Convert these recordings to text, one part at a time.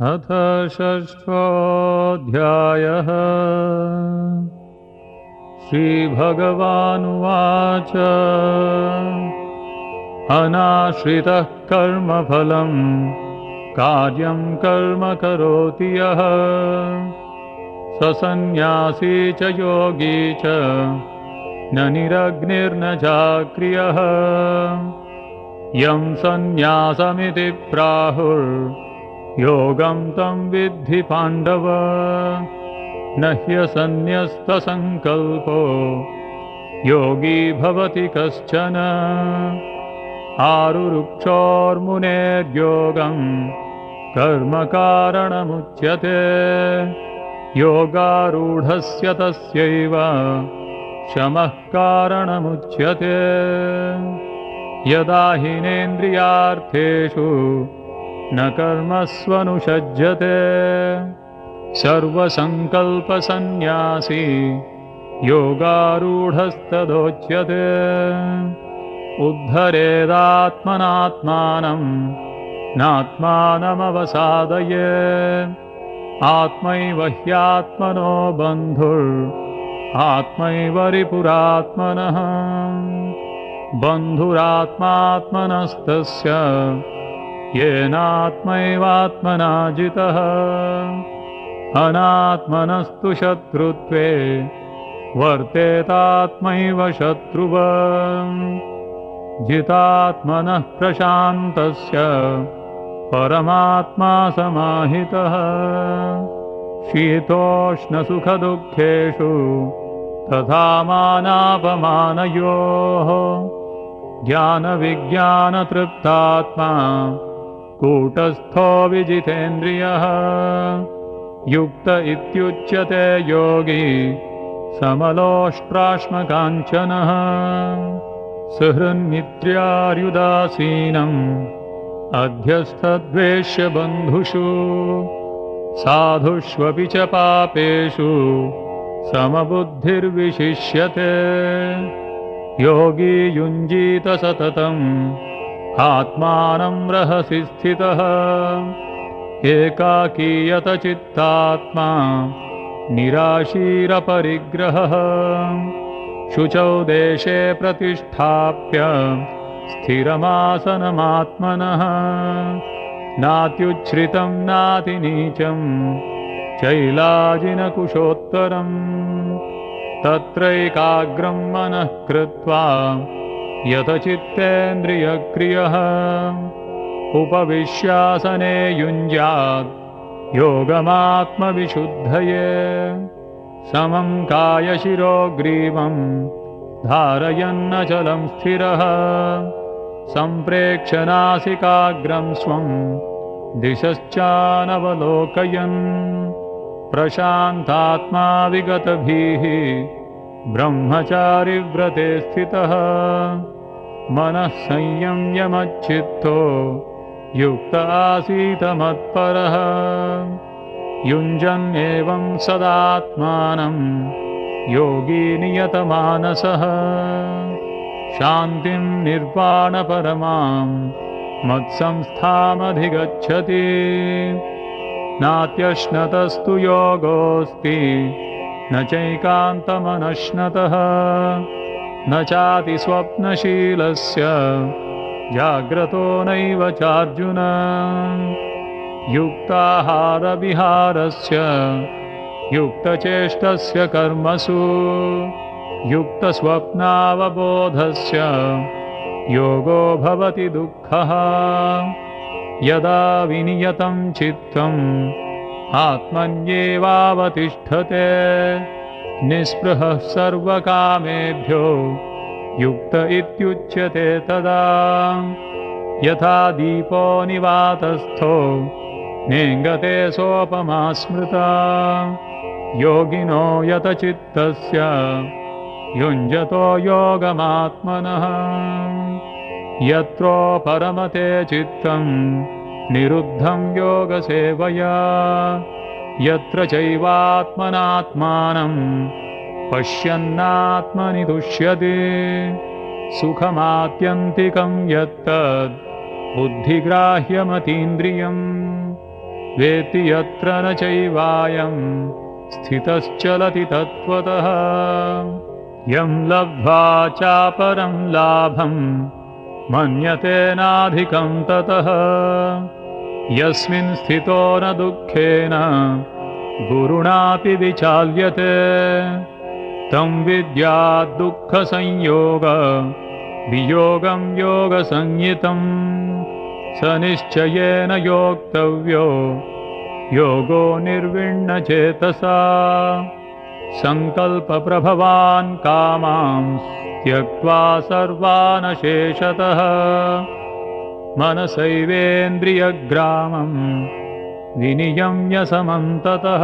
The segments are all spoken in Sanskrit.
अथ षष्ठोऽध्यायः। श्रीभगवानुवाच अनाश्रितः कर्मफलं कार्यं कर्म करोति यः स सन्न्यासी च योगी च न निरग्निर्न चाक्रियः यं सन्न्यासमिति प्राहुर्योगं तं विद्धि पाण्डव न ह्यसन्न्यस्तसङ्कल्पो योगी भवति कश्चन आरुरुक्षोर्मुनेर्योगं कर्मकारणमुच्यते योगारूढस्य तस्यैव शमः कारणमुच्यते यदा हिनेन्द्रियार्थेषु न कर्मस्वनुषज्यते सर्वसङ्कल्पसन्न्यासी योगारूढस्तदोच्यते उद्धरेदात्मनात्मानं नात्मानमवसादये आत्मैव ह्यात्मनो बन्धुरात्मैव रिपुरात्मनः बन्धुरात्मात्मनस्तस्य येनात्मैवात्मना जितः अनात्मनस्तु शत्रुत्वे वर्तेतात्मैव शत्रुवत् जितात्मनः प्रशान्तस्य परमात्मा समाहितः शीतोष्णसुखदुःखेषु तथा मानापमानयोः ज्ञानविज्ञानतृप्तात्मा कूटस्थो विजितेन्द्रियः युक्त इत्युच्यते योगी समलोष्ट्राश्मकाञ्चनः सुहृन्मित्र्यार्युदासीनम् अध्यस्थद्वेष्य बन्धुषु साधुष्वपि च पापेषु समबुद्धिर्विशिष्यते योगी युञ्जीत सततम् आत्मानं रहसि स्थितः एकाकीयतचित्तात्मा निराशीरपरिग्रहः शुचौ देशे प्रतिष्ठाप्य स्थिरमासनमात्मनः नात्युच्छ्रितं नातिनीचं चैलाजिनकुशोत्तरम् तत्रैकाग्रं मनः कृत्वा यतचित्तेन्द्रियक्रियः उपविश्यासने युञ्ज्यात् योगमात्मविशुद्धये समं कायशिरोग्रीवं धारयन्नचलं स्थिरः सम्प्रेक्ष्य नासिकाग्रं स्वं दिशश्चानवलोकयन् प्रशान्तात्मा विगतभीः ब्रह्मचारिव्रते स्थितः मनः संयम्यमच्चित्तो युक्त आसीत मत्परः युञ्जन्नेवं सदात्मानं योगी नियतमानसः शान्तिं निर्वाणपरमां मत्संस्थामधिगच्छति नात्यश्नतस्तु योगोऽस्ति न चैकान्तमनश्नतः न चातिस्वप्नशीलस्य जाग्रतो नैव चार्जुन युक्ताहारविहारस्य युक्तचेष्टस्य कर्मसु युक्तस्वप्नावबोधस्य योगो भवति दुःखः यदा विनियतं चित्तम् आत्मन्येवावतिष्ठते निःस्पृहः सर्वकामेभ्यो युक्त इत्युच्यते तदा यथा दीपो निवातस्थो नेङ्गते सोपमा स्मृता योगिनो यतचित्तस्य युञ्जतो योगमात्मनः यत्रो परमते चित्तं निरुद्धं योगसेवया यत्र चैवात्मनात्मानं पश्यन्नात्मनि तुष्यति सुखमात्यन्तिकं यत्तद् बुद्धिग्राह्यमतीन्द्रियम् वेत्ति यत्र न चैवायं स्थितश्चलति तत्त्वतः यं लब्ध्वा चापरं लाभं मन्यते नाधिकं ततः यस्मिन् स्थितो न दुःखेन गुरुणापि विचाल्यते तं विद्यात् दुःखसंयोग वियोगं योगसंज्ञितं स निश्चयेन योक्तव्यो योगो निर्विण्णचेतसा संकल्पप्रभवान् कामांस् त्यक्त्वा सर्वान् शेषतः मनसैवेन्द्रियग्रामं विनियम्य समन्ततः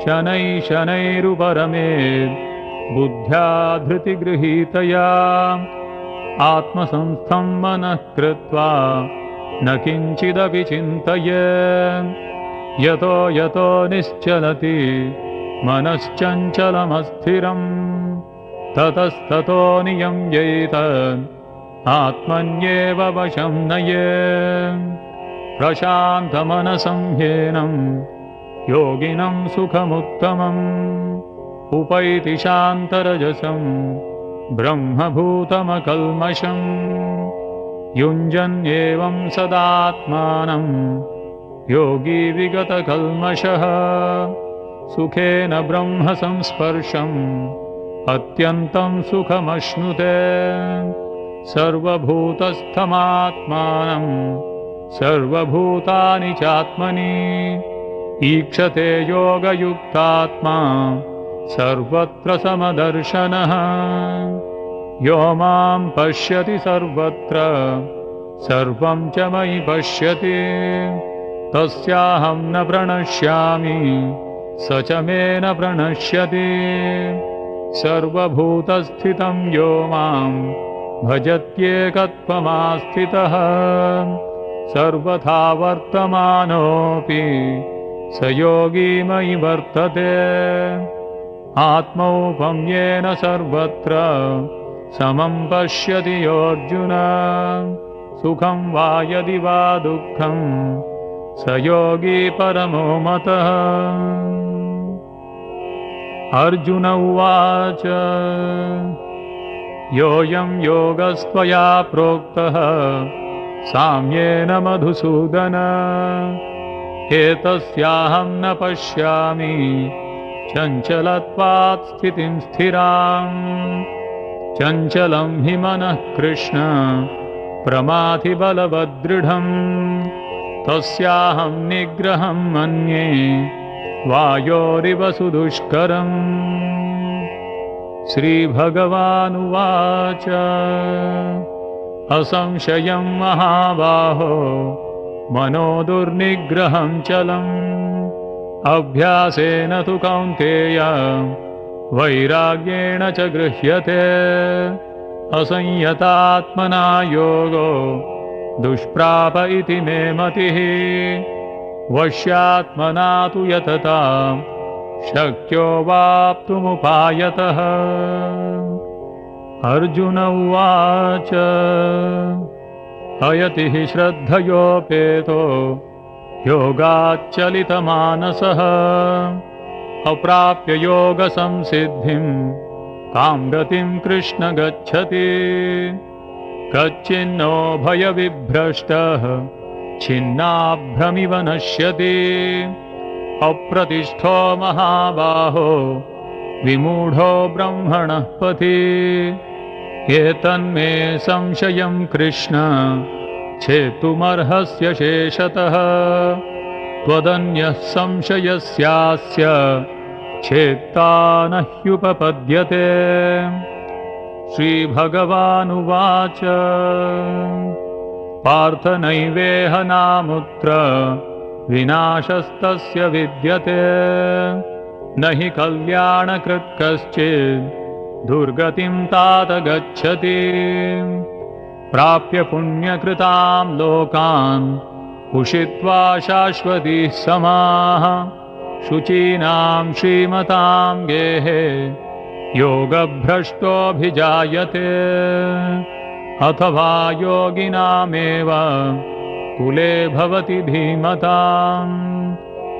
शनैः शनैरुपरमेत् बुद्ध्या धृतिगृहीतया आत्मसंस्थं मनः कृत्वा न किञ्चिदपि चिन्तयेत् यतो यतो निश्चलति मनश्चञ्चलमस्थिरं ततस्ततो नियम्यैतत् आत्मन्येव वशं नयेत् प्रशान्तमनसं ह्येनं योगिनं सुखमुत्तमम् उपैति शान्तरजसं ब्रह्मभूतमकल्मषम् युञ्जन्येवं सदात्मानं योगी विगतकल्मषः सुखेन ब्रह्मसंस्पर्शम् अत्यन्तं सुखमश्नुते सर्वभूतस्थमात्मानं सर्वभूतानि चात्मनि ईक्षते योगयुक्तात्मा सर्वत्र समदर्शनः यो मां पश्यति सर्वत्र सर्वं च मयि पश्यति तस्याहं न प्रणश्यामि स च मे न प्रणश्यति सर्वभूतस्थितं यो मां भजत्येकत्वमास्थितः सर्वथा वर्तमानोऽपि स योगी मयि वर्तते आत्मौपम्येन सर्वत्र समं पश्यति योऽर्जुन सुखं वा यदि वा दुःखं स योगी परमो मतः अर्जुन उवाच योऽयं योगस्त्वया प्रोक्तः साम्येन मधुसूदन एतस्याहं न पश्यामि चञ्चलत्वात् स्थितिं स्थिराम् चञ्चलं हि मनः कृष्ण प्रमाथि बलवदृढम् तस्याहं निग्रहं मन्ये वायोरिव सुदुष्करम् श्रीभगवानुवाच असंशयं महाबाहो मनो दुर्निग्रहं चलम् अभ्यासेन तु कौन्तेय वैराग्येण च गृह्यते असंयतात्मना योगो दुष्प्राप इति मे मतिः वश्यात्मना तु यतता शक्यो वाप्तुमुपायतः अर्जुन उवाच अयतिः श्रद्धयोपेतो योगाच्चलितमानसः अप्राप्य योगसंसिद्धिं कां गतिं कृष्ण गच्छति कच्चिन्नो भयविभ्रष्टः छिन्नाभ्रमिव नश्यति अप्रतिष्ठो महाबाहो विमूढो ब्रह्मणः पथि एतन्मे संशयं कृष्ण छेतुमर्हस्य शेषतः त्वदन्यः संशयस्यास्य छेत्ता न ह्युपपद्यते श्रीभगवानुवाच पार्थ नैवेह नामुत्र विनाशस्तस्य विद्यते न हि कल्याणकृत् कश्चित् दुर्गतिं तात गच्छति प्राप्य पुण्यकृतां लोकान् उषित्वा शाश्वतीः समाः शुचीनां श्रीमतां गेहे योगभ्रष्टोऽभिजायते अथवा योगिनामेव कुले भवति धीमताम्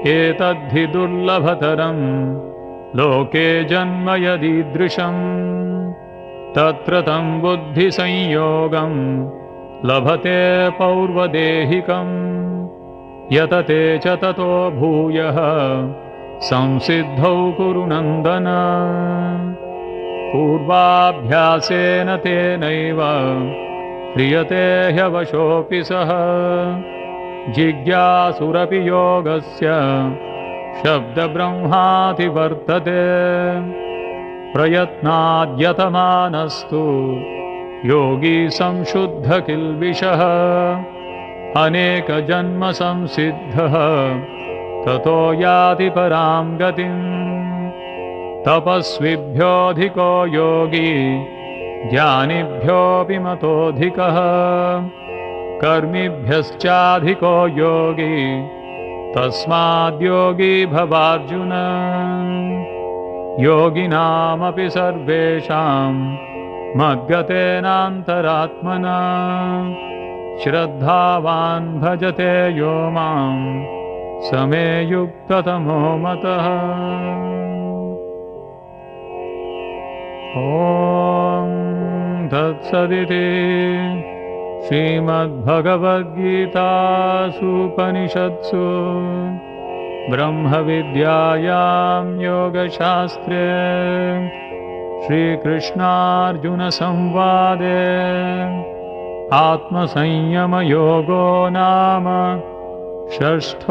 एतद्धि दुर्लभतरम् लोके जन्म यदीदृशम् तत्र तं बुद्धिसंयोगं लभते पौर्वदेहिकम् यतते च ततो भूयः संसिद्धौ कुरु नन्दन पूर्वाभ्यासेन तेनैव क्रियते ह्यवशोऽपि सः जिज्ञासुरपि योगस्य शब्दब्रह्मातिवर्तते प्रयत्नाद्यतमानस्तु योगी संशुद्धकिल्बिषः अनेकजन्म संसिद्धः ततो याति परां गतिम् तपस्विभ्योऽधिको योगी ज्ञानिभ्योऽपि मतोऽधिकः कर्मिभ्यश्चाधिको योगी तस्माद्योगी भवार्जुन योगिनामपि सर्वेषां मद्गतेनान्तरात्मना श्रद्धावान् भजते यो मां स मे युक्ततमो मतः। ॐ तत्सदिति श्रीमद्भगवद्गीतासूपनिषत्सु ब्रह्मविद्यायां योगशास्त्रे श्रीकृष्णार्जुनसंवादे आत्मसंयमयोगो नाम षष्ठोऽध्यायः।